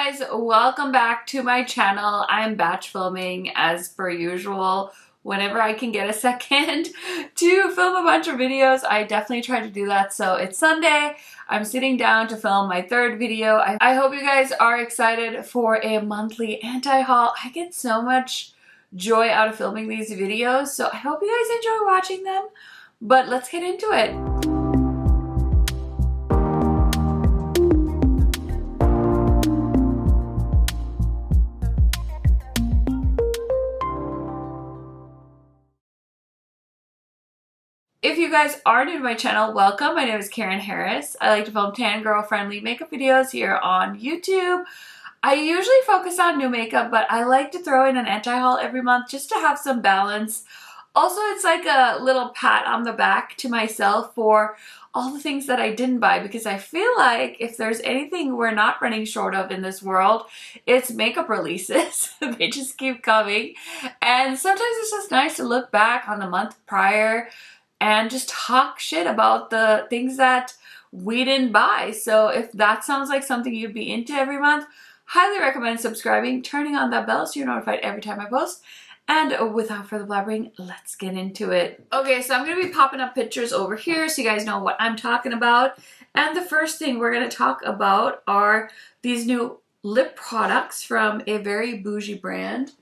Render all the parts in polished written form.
guys, welcome back to my channel. I'm batch filming as per usual. Whenever I can get a second to film a bunch of videos, I definitely try to do that. So it's Sunday. I'm sitting down to film my third video. I hope you guys are excited for a monthly anti-haul. I get so much joy out of filming these videos, so I hope you guys enjoy watching them. But let's get into it. If you guys are new to my channel, welcome. My name is KARENHARRIS. I like to film tan girl friendly makeup videos here on YouTube. I usually focus on new makeup, but I like to throw in an anti-haul every month just to have some balance. Also, it's like a little pat on the back to myself for all the things that I didn't buy, because I feel like if there's anything we're not running short of in this world, it's makeup releases. They just keep coming. And sometimes it's just nice to look back on the month prior and just talk shit about the things that we didn't buy. So if that sounds like something you'd be into every month, highly recommend subscribing, turning on that bell so you're notified every time I post. And without further blabbering, let's get into it. Okay, so I'm going to be popping up pictures over here so you guys know what I'm talking about. And the first thing we're going to talk about are these new lip products from a very bougie brand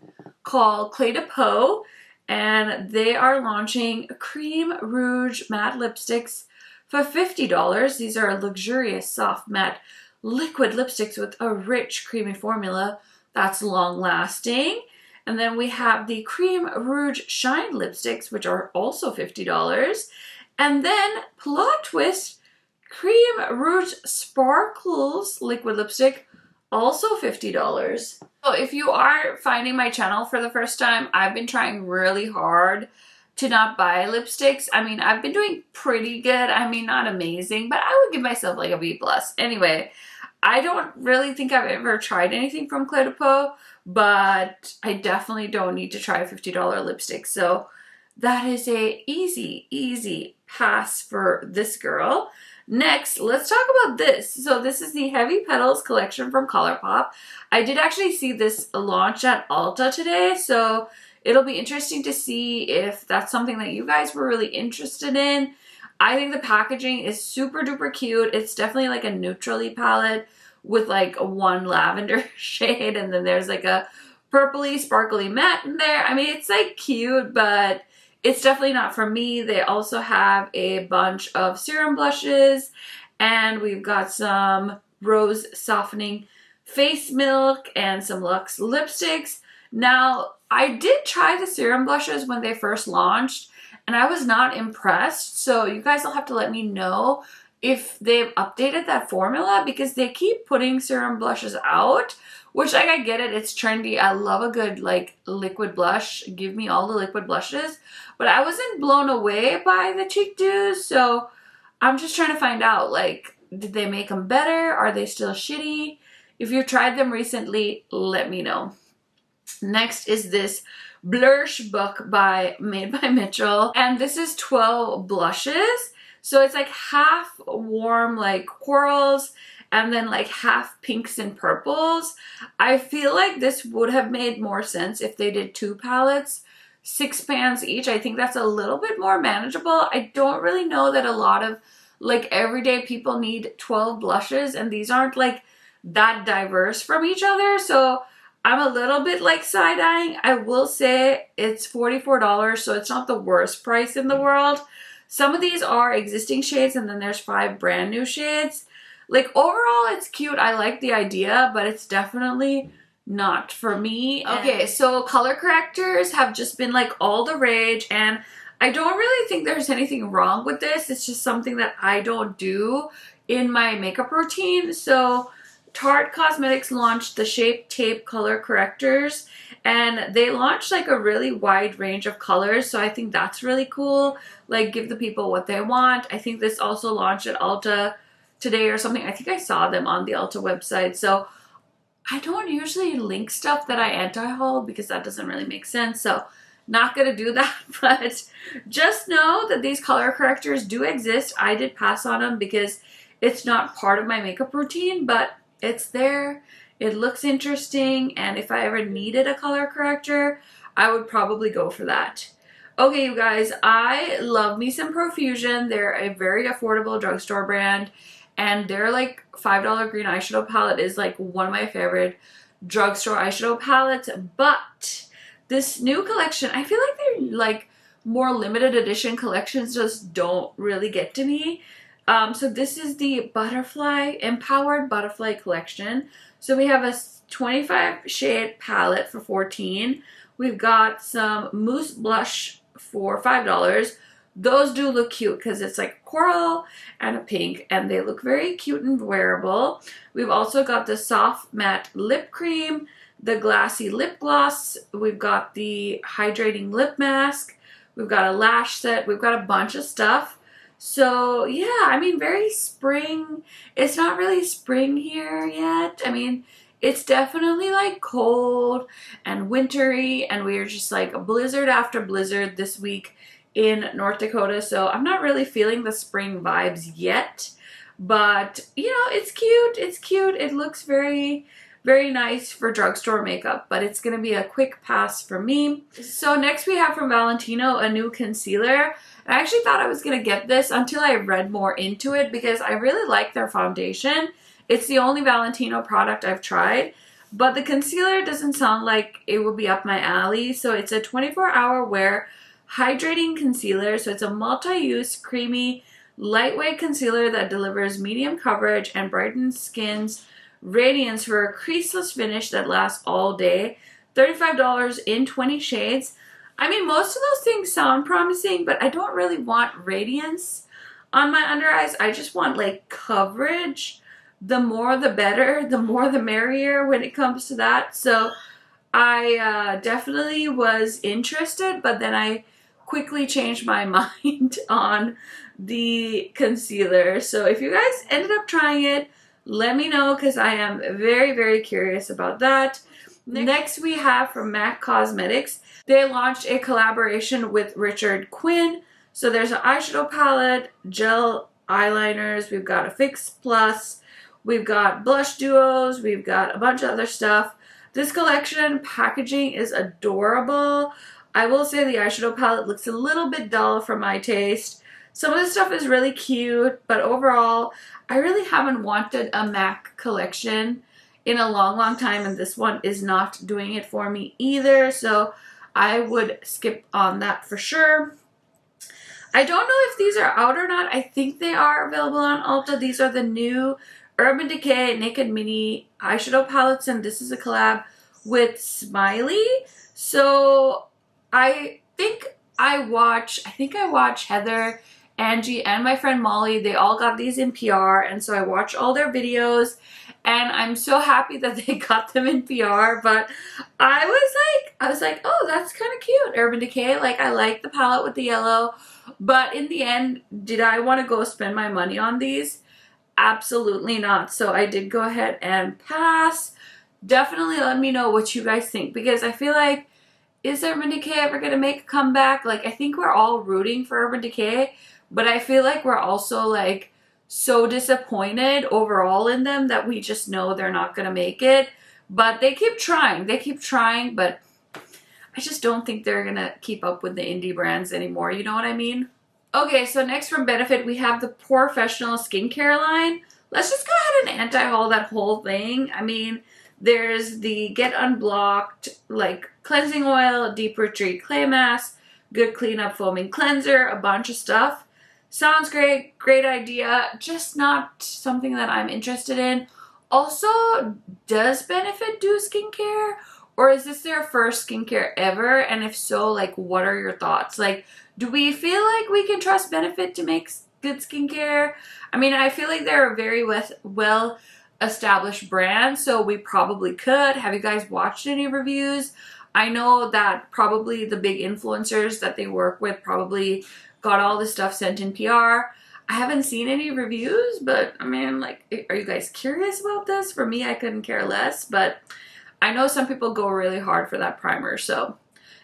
called Colourpop. And they are launching Cream Rouge matte lipsticks for $50. These are luxurious soft matte liquid lipsticks with a rich creamy formula that's long lasting. And then we have the Cream Rouge Shine lipsticks, which are also $50. And then plot twist, Cream Rouge Sparkles liquid lipstick, also $50. So if you are finding my channel for the first time, I've been trying really hard to not buy lipsticks. I mean, I've been doing pretty good. I mean, not amazing, but I would give myself like a B+. Anyway, I don't really think I've ever tried anything from Colourpop, but I definitely don't need to try a $50 lipstick. So that is a easy pass for this girl. Next, let's talk about this. So this is the Heavy Petals collection from Colourpop. I did actually see this launch at Ulta today, so it'll be interesting to see if that's something that you guys were really interested in. I think the packaging is super duper cute. It's definitely like a neutrally palette with like one lavender shade, and then there's like a purpley sparkly matte in there. I mean, it's like cute, but it's definitely not for me. They also have a bunch of serum blushes, and we've got some rose softening face milk and some luxe lipsticks. Now, I did try the serum blushes when they first launched, and I was not impressed. So you guys will have to let me know if they've updated that formula, because they keep putting serum blushes out, which, like, I get it, it's trendy. I love a good like liquid blush. Give me all the liquid blushes. But I wasn't blown away by the Cheek Dews, so I'm just trying to find out, like, did they make them better? Are they still shitty? If you've tried them recently, let me know. Next is this Blush book made by Mitchell, and this is 12 blushes. So it's like half warm like corals and then like half pinks and purples. I feel like this would have made more sense if they did 2 palettes, 6 pans each. I think that's a little bit more manageable. I don't really know that a lot of like everyday people need 12 blushes, and these aren't like that diverse from each other. So I'm a little bit like side-eyeing. I will say it's $44, so it's not the worst price in the world. Some of these are existing shades, and then there's 5 brand new shades. Like, overall, it's cute. I like the idea, but it's definitely not for me. Okay, so color correctors have just been like all the rage, and I don't really think there's anything wrong with this. It's just something that I don't do in my makeup routine. So Tarte Cosmetics launched the Shape Tape color correctors, and they launched like a really wide range of colors, so I think that's really cool. Like, give the people what they want. I think this also launched at Ulta today or something. I think I saw them on the Ulta website. So I don't usually link stuff that I anti-haul because that doesn't really make sense, so not gonna do that. But just know that these color correctors do exist. I did pass on them because it's not part of my makeup routine, but it's there It looks interesting, and if I ever needed a color corrector, I would probably go for that. Okay, you guys, I love me some Profusion. They're a very affordable drugstore brand, and their like $5 green eyeshadow palette is like one of my favorite drugstore eyeshadow palettes. But this new collection, I feel like they're like more limited edition collections just don't really get to me. So this is the Empowered Butterfly collection. So we have a 25 shade palette for $14. We've got some mousse blush for $5. Those do look cute because it's like coral and a pink, and they look very cute and wearable. We've also got the soft matte lip cream, the glassy lip gloss. We've got the hydrating lip mask. We've got a lash set. We've got a bunch of stuff. So yeah, I mean, very spring. It's not really spring here yet. I mean, it's definitely like cold and wintry, and we are just like a blizzard after blizzard this week in North Dakota. So I'm not really feeling the spring vibes yet, but you know, it's cute. It's cute. It looks very, very nice for drugstore makeup, but it's going to be a quick pass for me. So next we have from Valentino a new concealer. I actually thought I was going to get this until I read more into it because I really like their foundation. It's the only Valentino product I've tried, but the concealer doesn't sound like it would be up my alley. So it's a 24-hour wear hydrating concealer. So it's a multi-use, creamy, lightweight concealer that delivers medium coverage and brightens skin's radiance for a creaseless finish that lasts all day. $35 in 20 shades. I mean, most of those things sound promising, but I don't really want radiance on my under eyes. I just want like coverage. The more the better, the more the merrier when it comes to that. So I definitely was interested, but then I quickly changed my mind on the concealer. So if you guys ended up trying it, let me know because I am very, very curious about that. Next we have from MAC Cosmetics. They launched a collaboration with Richard Quinn. So there's an eyeshadow palette, gel eyeliners, we've got a Fix Plus, we've got blush duos, we've got a bunch of other stuff. This collection packaging is adorable. I will say the eyeshadow palette looks a little bit dull for my taste. Some of this stuff is really cute, but overall, I really haven't wanted a MAC collection in a long, long time, and this one is not doing it for me either, so I would skip on that for sure. I don't know if these are out or not. I think they are available on Ulta. These are the new Urban Decay Naked Mini eyeshadow palettes, and this is a collab with Smiley. So I think I watch Heather, Angie, and my friend Molly. They all got these in PR, and so I watch all their videos, and I'm so happy that they got them in PR. But I was like, oh, that's kind of cute, Urban Decay. Like, I like the palette with the yellow, but in the end, did I want to go spend my money on these? Absolutely not. So I did go ahead and pass. Definitely let me know what you guys think, because I feel like, is Urban Decay ever going to make a comeback? Like, I think we're all rooting for Urban Decay, but I feel like we're also like so disappointed overall in them that we just know they're not going to make it. But they keep trying. They keep trying, but I just don't think they're going to keep up with the indie brands anymore. You know what I mean? Okay, so next from Benefit, we have the Professional Skincare line. Let's just go ahead and anti-haul that whole thing. I mean, there's the Get Unblocked, like, cleansing oil, deep retreat clay mask, good cleanup foaming cleanser, a bunch of stuff. Sounds great, great idea, just not something that I'm interested in. Also, does Benefit do skincare? Or is this their first skincare ever? And if so, like, what are your thoughts? Like, do we feel like we can trust Benefit to make good skincare? I mean, I feel like they're a very well established brand, so we probably could. Have you guys watched any reviews? I know that probably the big influencers that they work with probably got all this stuff sent in PR. I haven't seen any reviews, but I mean, like, are you guys curious about this? For me, I couldn't care less, but I know some people go really hard for that primer, so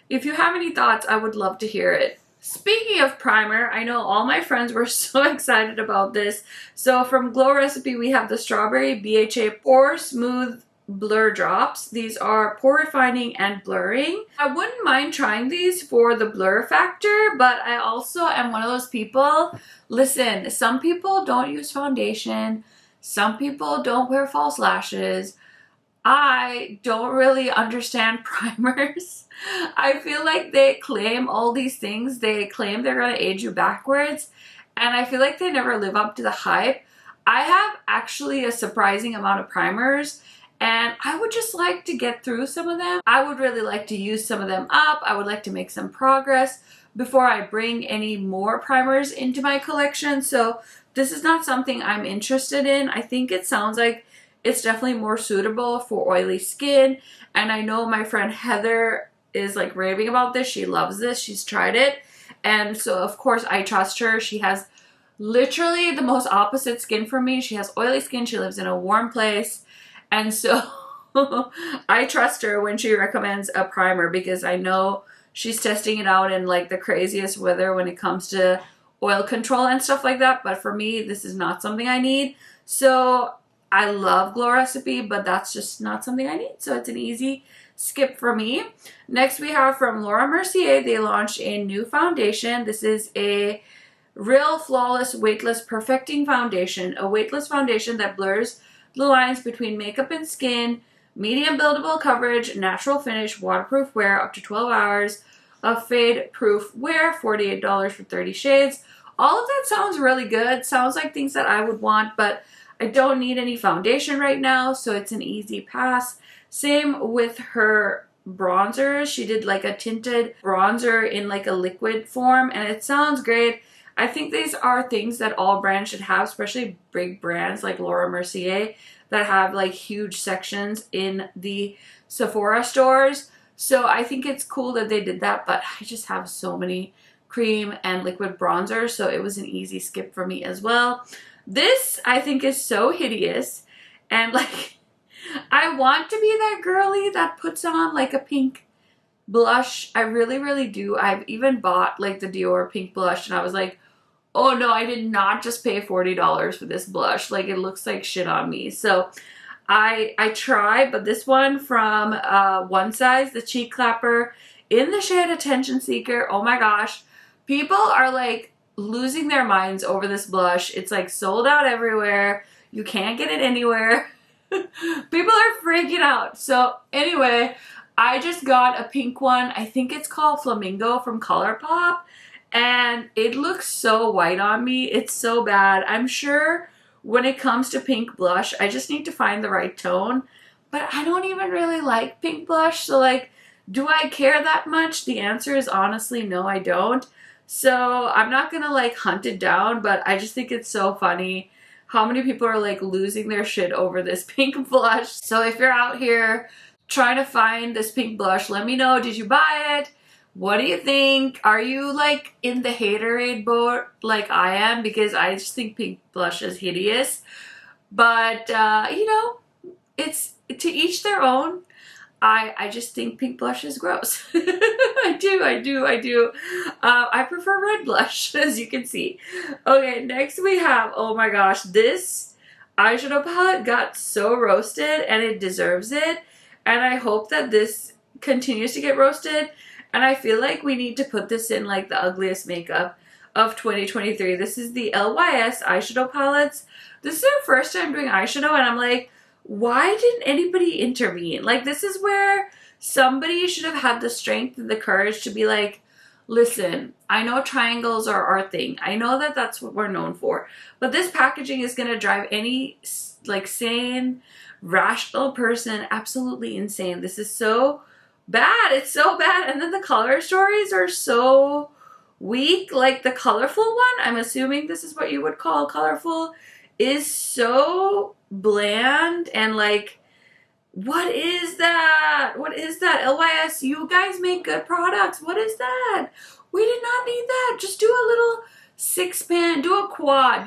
if you have any thoughts, I would love to hear it. Speaking of primer, I know all my friends were so excited about this. So from Glow Recipe, we have the Strawberry BHA Pore Smooth blur drops. These are pore refining and blurring. I wouldn't mind trying these for the blur factor, but I also am one of those people, listen, some people don't use foundation, some people don't wear false lashes. I don't really understand primers. I feel like they claim all these things. They claim they're going to age you backwards, and I feel like they never live up to the hype. I have actually a surprising amount of primers, and I would just like to get through some of them. I would really like to use some of them up. I would like to make some progress before I bring any more primers into my collection. So this is not something I'm interested in. I think it sounds like it's definitely more suitable for oily skin. And I know my friend Heather is like raving about this. She loves this. She's tried it. And so of course I trust her. She has literally the most opposite skin from me. She has oily skin. She lives in a warm place. And so I trust her when she recommends a primer, because I know she's testing it out in like the craziest weather when it comes to oil control and stuff like that. But for me, this is not something I need. So I love Glow Recipe, but that's just not something I need. So it's an easy skip for me. Next we have from Laura Mercier. They launched a new foundation. This is a Real Flawless Weightless Perfecting Foundation. A weightless foundation that blurs the lines between makeup and skin. Medium buildable coverage, natural finish, waterproof wear up to 12 hours. A fade proof wear, $48 for 30 shades. All of that sounds really good. Sounds like things that I would want, but I don't need any foundation right now, so it's an easy pass. Same with her bronzers. She did like a tinted bronzer in like a liquid form, and it sounds great. I think these are things that all brands should have, especially big brands like Laura Mercier that have like huge sections in the Sephora stores. So I think it's cool that they did that, but I just have so many cream and liquid bronzers, so it was an easy skip for me as well. This I think is so hideous, and like I want to be that girly that puts on like a pink blush. I really do. I've even bought like the Dior pink blush, and I was like, oh no, I did not just pay $40 for this blush. Like it looks like shit on me. So I tried, but this one from One Size, the Cheek Clapper in the shade Attention Seeker. Oh my gosh, people are like losing their minds over this blush. It's like sold out everywhere. You can't get it anywhere. People are freaking out. So anyway, I just got a pink one. I think it's called Flamingo from Colourpop, and it looks so white on me. It's so bad. I'm sure when it comes to pink blush, I just need to find the right tone, but I don't even really like pink blush. So like, do I care that much? The answer is honestly no, I don't. So I'm not gonna like hunt it down, but I just think it's so funny how many people are like losing their shit over this pink blush. So if you're out here trying to find this pink blush, let me know. Did you buy it? What do you think? Are you like in the haterade boat like I am? Because I just think pink blush is hideous. But you know, it's to each their own. I just think pink blush is gross. I do. I prefer red blush, as you can see. Okay, next we have, oh my gosh, this eyeshadow palette got so roasted, and it deserves it. And I hope that this continues to get roasted. And I feel like we need to put this in like the ugliest makeup of 2023. This is the LYS eyeshadow palettes. This is our first time doing eyeshadow, and I'm like, why didn't anybody intervene? Like, this is where somebody should have had the strength and the courage to be like, listen, I know triangles are our thing. I know that that's what we're known for. But this packaging is going to drive any, like, sane, rational person absolutely insane. This is so bad. It's so bad. And then the color stories are so weak. Like, the colorful one, I'm assuming this is what you would call colorful, is so bland, and like, what is that? What is that? LYS, you guys make good products. What is that? We did not need that. Just do a little 6-pan, do a quad.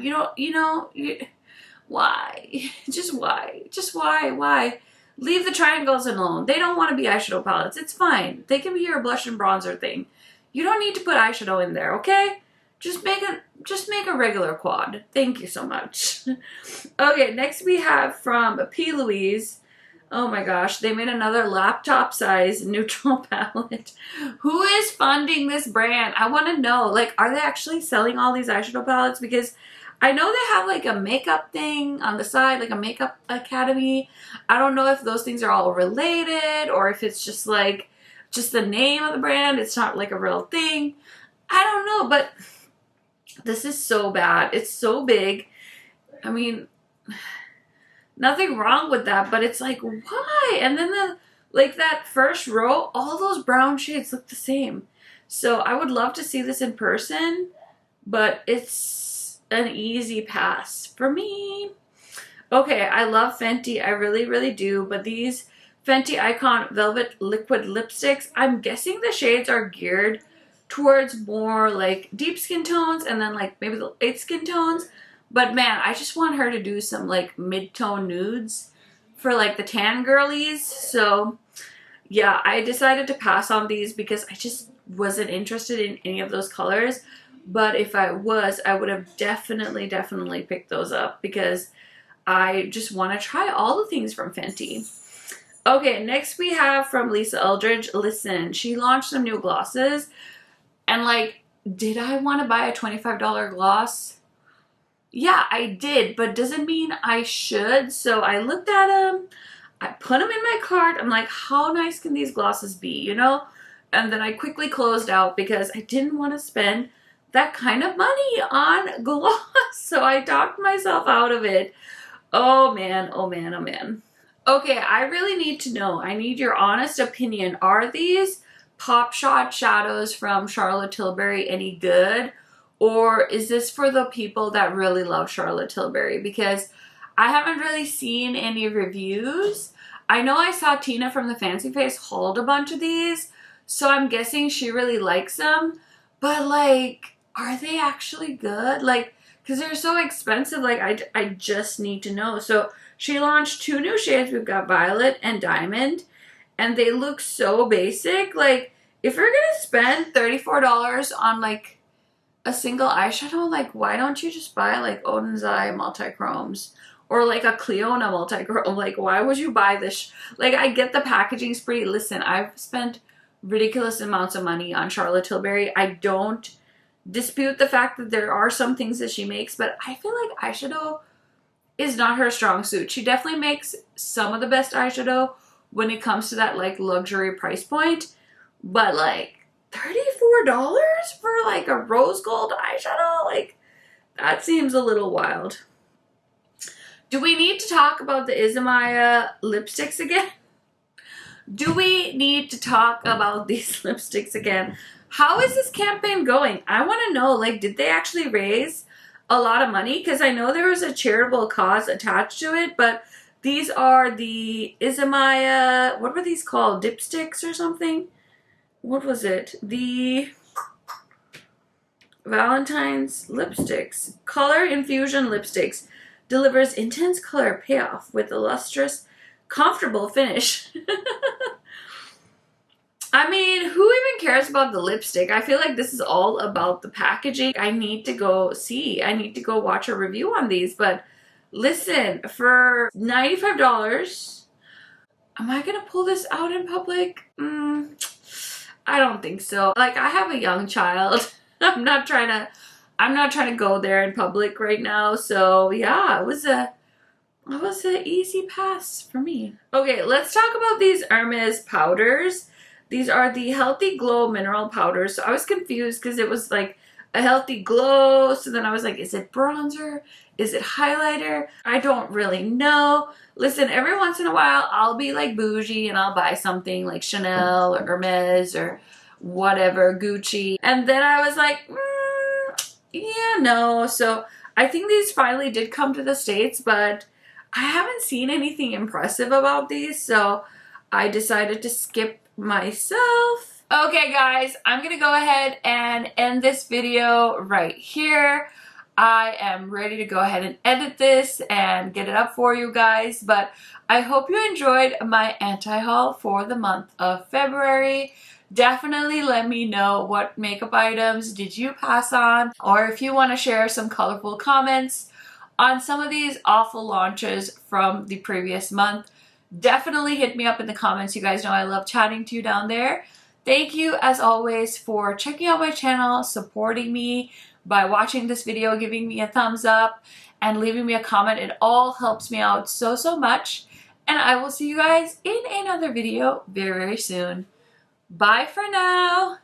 Why? Just why? Leave the triangles alone. They don't want to be eyeshadow palettes. It's fine. They can be your blush and bronzer thing. You don't need to put eyeshadow in there, okay? Just make a regular quad. Thank you so much. Okay, next we have from P.Louise. Oh my gosh, they made another laptop size neutral palette. Who is funding this brand? I want to know, like, are they actually selling all these eyeshadow palettes? Because I know they have like a makeup thing on the side, like a makeup academy. I don't know if those things are all related or if it's just like, just the name of the brand. It's not like a real thing. I don't know, but this is so bad. It's so big. I mean, nothing wrong with that, but it's like, why? And then like that first row, all those brown shades look the same. So I would love to see this in person, but it's an easy pass for me. Okay, I love Fenty. I really, really do. But these Fenty Icon Velvet Liquid Lipsticks, I'm guessing the shades are geared towards more like deep skin tones and then like maybe the light skin tones. But man, I just want her to do some like mid-tone nudes for like the tan girlies. So yeah, I decided to pass on these because I just wasn't interested in any of those colors. But if I was, I would have definitely picked those up because I just want to try all the things from Fenty. Okay, next we have from Lisa Eldridge. Listen, she launched some new glosses. And like, did I want to buy a $25 gloss? Yeah, I did, but doesn't mean I should. So I looked at them, I put them in my cart. I'm like, how nice can these glosses be, you know? And then I quickly closed out because I didn't want to spend that kind of money on gloss. So I talked myself out of it. Oh man, oh man, oh man. Okay, I really need to know. I need your honest opinion. Are these Pop Shot shadows from Charlotte Tilbury any good? Or is this for the people that really love Charlotte Tilbury? Because I haven't really seen any reviews. I know I saw Tina from the Fancy Face hauled a bunch of these, so I'm guessing she really likes them. But like, are they actually good? Like, because they're so expensive, like I just need to know. So she launched 2 new shades. We've got Violet and Diamond, and they look so basic. Like, if you're gonna spend $34 on like a single eyeshadow, like why don't you just buy like Oden's Eye multi-chromes or like a Clionadh multi-chrome? Like, why would you buy this? Like, I get the packaging spree. Listen, I've spent ridiculous amounts of money on Charlotte Tilbury. I don't dispute the fact that there are some things that she makes, but I feel like eyeshadow is not her strong suit. She definitely makes some of the best eyeshadow when it comes to that like luxury price point, but like $34 for like a rose gold eyeshadow? Like, that seems a little wild. Do we need to talk about the Isamaya lipsticks again? Do we need to talk about these lipsticks again? How is this campaign going? I want to know, like, did they actually raise a lot of money? Because I know there was a charitable cause attached to it, but these are the Isamaya, what were these called? Dipsticks or something? What was it? The Valentine's lipsticks. Color Infusion lipsticks. Delivers intense color payoff with a lustrous, comfortable finish. I mean, who even cares about the lipstick? I feel like this is all about the packaging. I need to go see. I need to go watch a review on these. But listen, for $95, am I going to pull this out in public? I don't think so. Like, I have a young child. I'm not trying to go there in public right now. So yeah, it was an easy pass for me. Okay, let's talk about these Hermès powders. These are the Healthy Glow Mineral Powders. So I was confused because it was like a healthy glow. So then I was like, is it bronzer? Is it highlighter? I don't really know. Listen, every once in a while, I'll be like bougie and I'll buy something like Chanel or Hermes or whatever, Gucci. And then I was like, yeah, no. So I think these finally did come to the States, but I haven't seen anything impressive about these. So I decided to skip myself. Okay, guys, I'm going to go ahead and end this video right here. I am ready to go ahead and edit this and get it up for you guys, but I hope you enjoyed my anti-haul for the month of February. Definitely let me know what makeup items did you pass on, or if you want to share some colorful comments on some of these awful launches from the previous month. definitely hit me up in the comments. You guys know I love chatting to you down there. Thank you as always for checking out my channel, supporting me by watching this video, giving me a thumbs up, and leaving me a comment. It all helps me out so, so much. And I will see you guys in another video very, very soon. Bye for now.